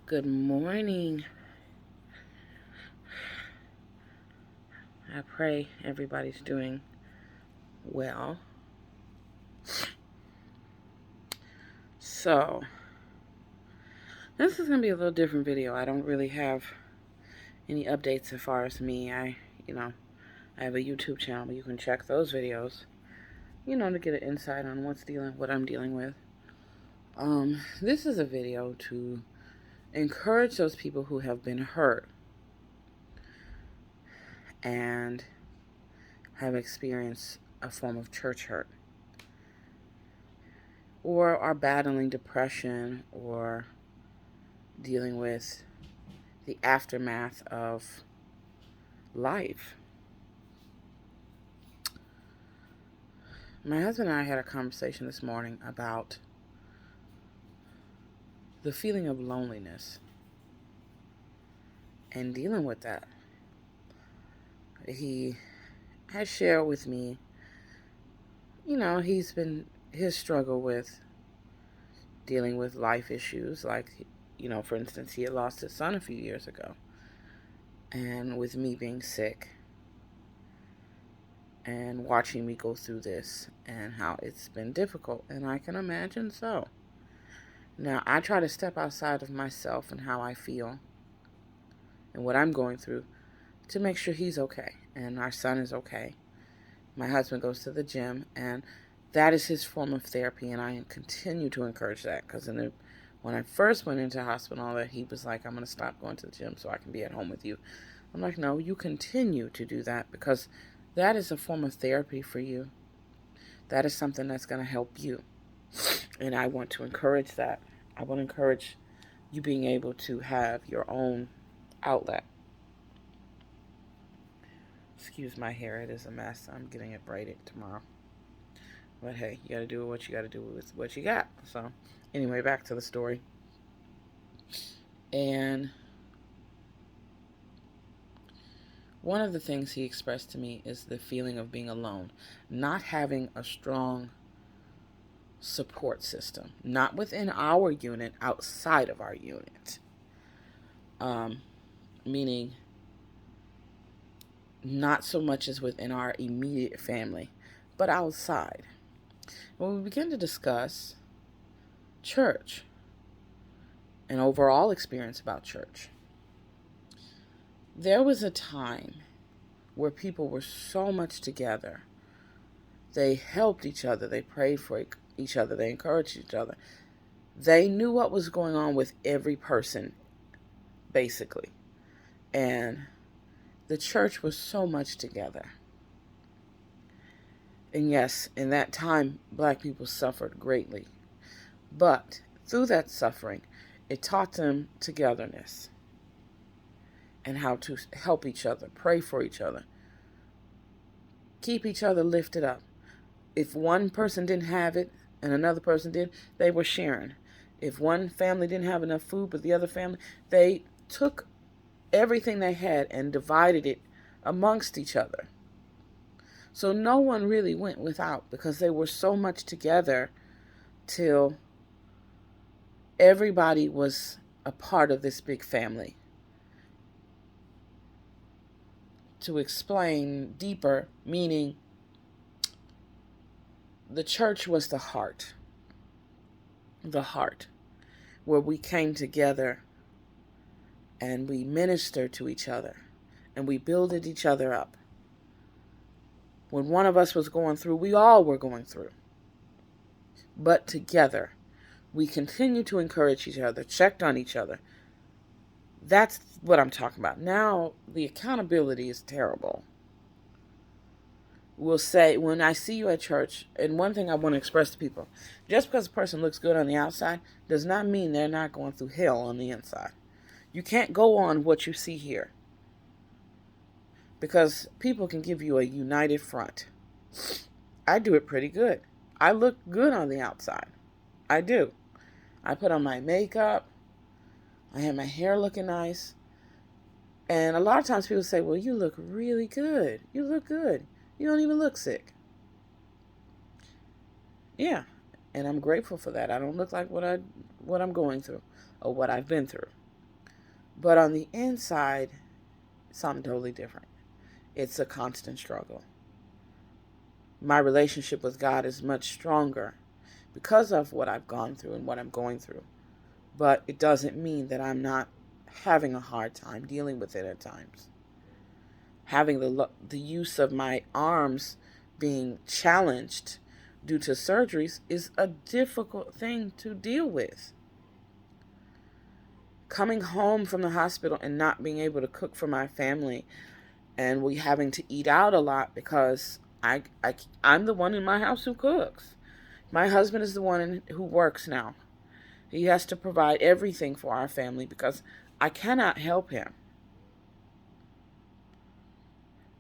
Good morning. I pray everybody's doing well. So, this is going to be a little different video. I don't really have any updates as far as me. I have a YouTube channel, but you can check those videos, to get an insight on what I'm dealing with. This is a video to encourage those people who have been hurt and have experienced a form of church hurt, or are battling depression, or dealing with the aftermath of life. My husband and I had a conversation this morning about the feeling of loneliness and dealing with that. He has shared with me, his struggle with dealing with life issues. Like, for instance, he had lost his son a few years ago. And with me being sick and watching me go through this and how it's been difficult. And I can imagine so. Now, I try to step outside of myself and how I feel and what I'm going through to make sure he's okay and our son is okay. My husband goes to the gym, and that is his form of therapy, and I continue to encourage that, because when I first went into hospital, he was like, I'm going to stop going to the gym so I can be at home with you. I'm like, no, you continue to do that, because that is a form of therapy for you. That is something that's going to help you. And I want to encourage that. I want to encourage you being able to have your own outlet. Excuse my hair, it is a mess. I'm getting it braided tomorrow. But hey, you got to do what you got to do with what you got. So, anyway, back to the story. And one of the things he expressed to me is the feeling of being alone, not having a strong support system, not within our unit, outside of our unit. Meaning, not so much as within our immediate family, but outside. When we begin to discuss church, an overall experience about church, there was a time where people were so much together. They helped each other. They prayed for each other. They encouraged each other. They knew what was going on with every person, basically. And the church was so much together. And yes, in that time, black people suffered greatly. But through that suffering, it taught them togetherness and how to help each other, pray for each other, keep each other lifted up. If one person didn't have it and another person did, they were sharing. If one family didn't have enough food but the other family, they took everything they had and divided it amongst each other. So no one really went without, because they were so much together till everybody was a part of this big family. To explain deeper, meaning the church was the heart, where we came together and we ministered to each other and we builded each other up. When one of us was going through, we all were going through. But together, we continued to encourage each other, checked on each other. That's what I'm talking about. Now, the accountability is terrible. We'll say, when I see you at church, and one thing I want to express to people, just because a person looks good on the outside does not mean they're not going through hell on the inside. You can't go on what you see here, because people can give you a united front. I do it pretty good. I look good on the outside. I do. I put on my makeup. I have my hair looking nice. And a lot of times people say, well, you look really good. You look good. You don't even look sick. Yeah. And I'm grateful for that. I don't look like what I'm going through or what I've been through. But on the inside, something totally different. It's a constant struggle. My relationship with God is much stronger because of what I've gone through and what I'm going through. But it doesn't mean that I'm not having a hard time dealing with it at times. Having the use of my arms being challenged due to surgeries is a difficult thing to deal with. Coming home from the hospital and not being able to cook for my family, and we having to eat out a lot because I'm the one in my house who cooks. My husband is the one who works now. He has to provide everything for our family because I cannot help him.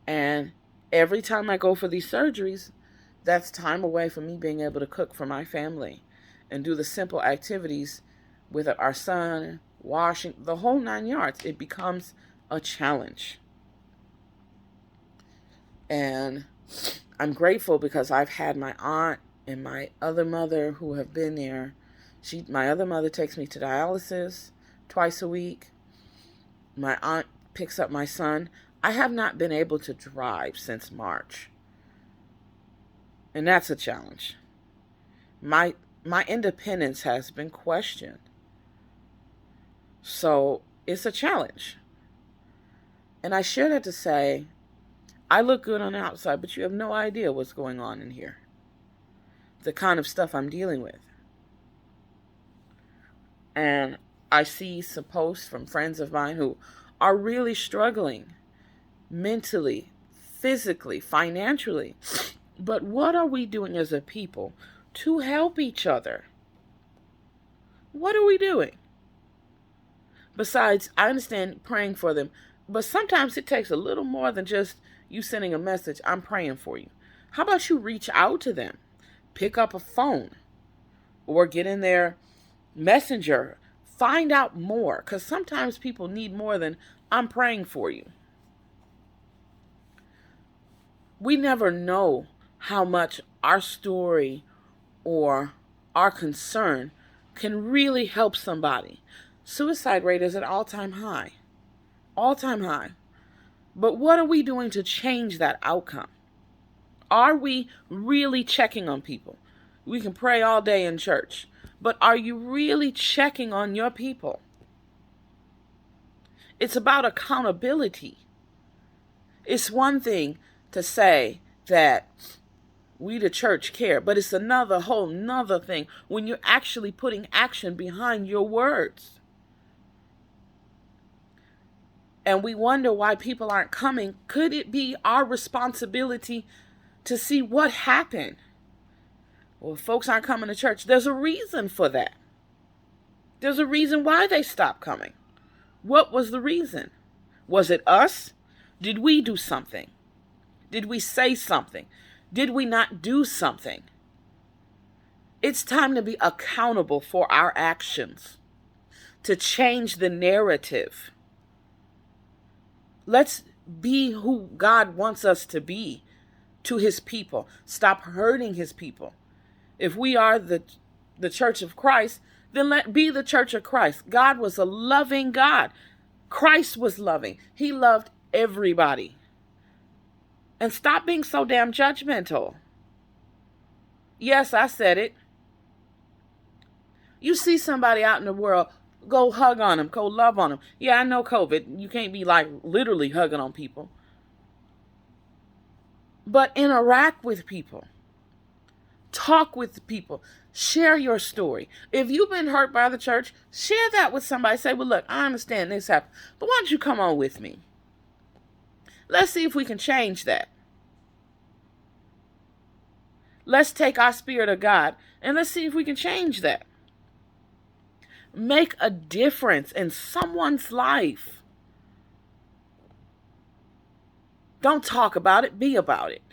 And every time I go for these surgeries, that's time away from me being able to cook for my family and do the simple activities with our son, washing, the whole 9 yards. It becomes a challenge. And I'm grateful because I've had my aunt and my other mother who have been there. My other mother takes me to dialysis twice a week. My aunt picks up my son. I have not been able to drive since March. And that's a challenge. My independence has been questioned. So it's a challenge. And I share that to say, I look good on the outside, but you have no idea what's going on in here. The kind of stuff I'm dealing with. And I see some posts from friends of mine who are really struggling mentally, physically, financially. But what are we doing as a people to help each other? What are we doing? Besides, I understand praying for them, but sometimes it takes a little more than just you sending a message, I'm praying for you. How about you reach out to them? Pick up a phone or get in their messenger. Find out more, because sometimes people need more than I'm praying for you. We never know how much our story or our concern can really help somebody. Suicide rate is at all-time high. All-time high. But what are we doing to change that outcome? Are we really checking on people? We can pray all day in church, but are you really checking on your people? It's about accountability. It's one thing to say that we the church care, but it's whole nother thing when you're actually putting action behind your words. And we wonder why people aren't coming. Could it be our responsibility to see what happened? Well, folks aren't coming to church. There's a reason for that. There's a reason why they stopped coming. What was the reason? Was it us? Did we do something? Did we say something? Did we not do something? It's time to be accountable for our actions, to change the narrative. Let's be who God wants us to be to his people. Stop hurting his people. If we are the church of Christ, then let be the church of Christ. God was a loving God. Christ was loving. He loved everybody. And stop being so damn judgmental. Yes, I said it. You see somebody out in the world, go hug on them, go love on them. Yeah, I know COVID. You can't be like literally hugging on people. But interact with people. Talk with people. Share your story. If you've been hurt by the church, share that with somebody. Say, well, look, I understand this happened, but why don't you come on with me? Let's see if we can change that. Let's take our spirit of God and let's see if we can change that. Make a difference in someone's life. Don't talk about it, be about it.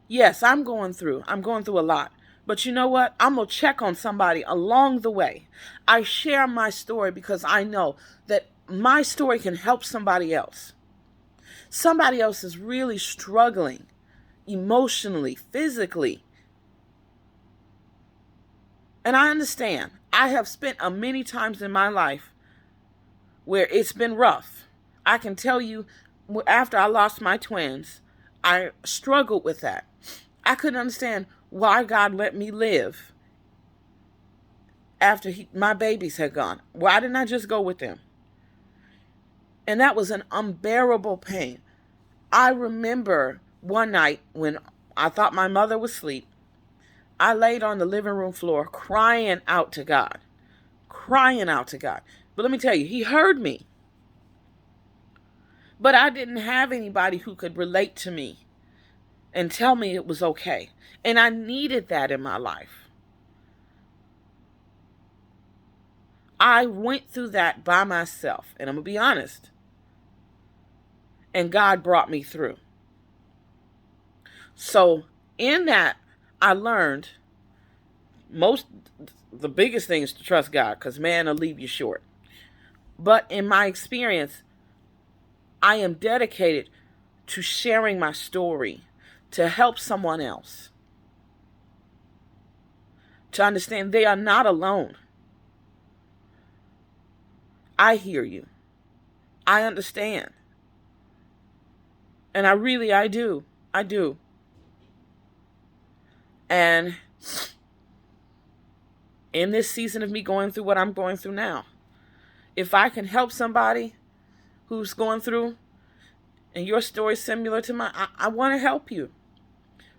Yes, I'm going through a lot. But you know what? I'm going to check on somebody along the way. I share my story because I know that my story can help somebody else. Somebody else is really struggling emotionally, physically. And I understand. I have spent many times in my life where it's been rough. I can tell you, after I lost my twins, I struggled with that. I couldn't understand why God let me live after my babies had gone. Why didn't I just go with them? And that was an unbearable pain. I remember one night when I thought my mother was asleep, I laid on the living room floor crying out to God. Crying out to God. But let me tell you, He heard me. But I didn't have anybody who could relate to me and tell me it was okay. And I needed that in my life. I went through that by myself, and I'm going to be honest. And God brought me through. So in that, I learned the biggest thing is to trust God, because man will leave you short. But in my experience, I am dedicated to sharing my story to help someone else to understand they are not alone. I hear you. I understand. And I do. I do. And in this season of me going through what I'm going through now, if I can help somebody who's going through, and your story is similar to mine, I want to help you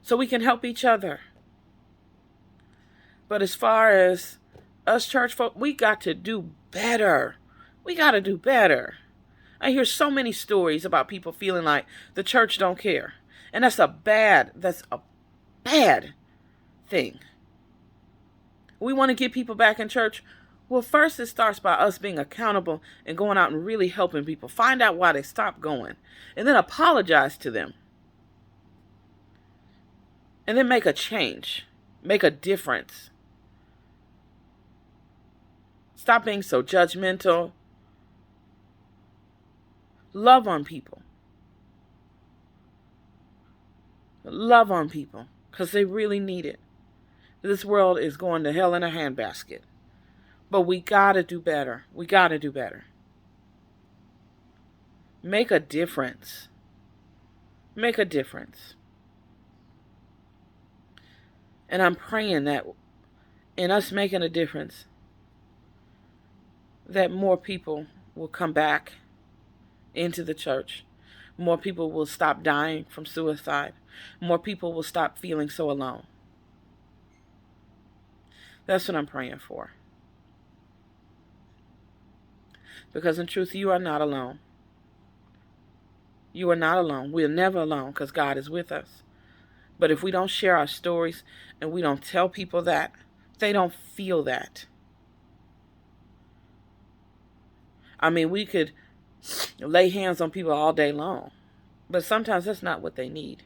so we can help each other. But as far as us church folk, we got to do better. We got to do better. I hear so many stories about people feeling like the church don't care. And that's a bad thing. We want to get people back in church. Well, first it starts by us being accountable and going out and really helping people. Find out why they stopped going. And then apologize to them. And then make a change. Make a difference. Stop being so judgmental. Love on people. Love on people, because they really need it. This world is going to hell in a handbasket. But we got to do better. We got to do better. Make a difference. Make a difference. And I'm praying that in us making a difference, that more people will come back into the church. More people will stop dying from suicide. More people will stop feeling so alone. That's what I'm praying for. Because in truth, you are not alone. You are not alone. We are never alone, because God is with us. But if we don't share our stories and we don't tell people that, they don't feel that. I mean, we could lay hands on people all day long, but sometimes that's not what they need.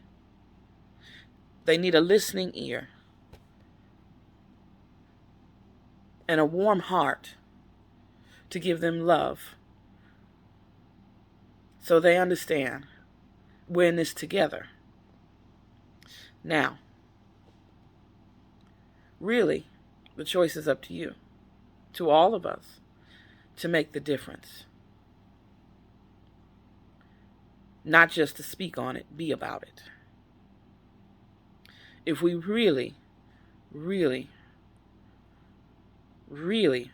They need a listening ear and a warm heart to give them love, so they understand we're in this together. Now, really, the choice is up to you, to all of us, to make the difference. Not just to speak on it, be about it. If we really, really, really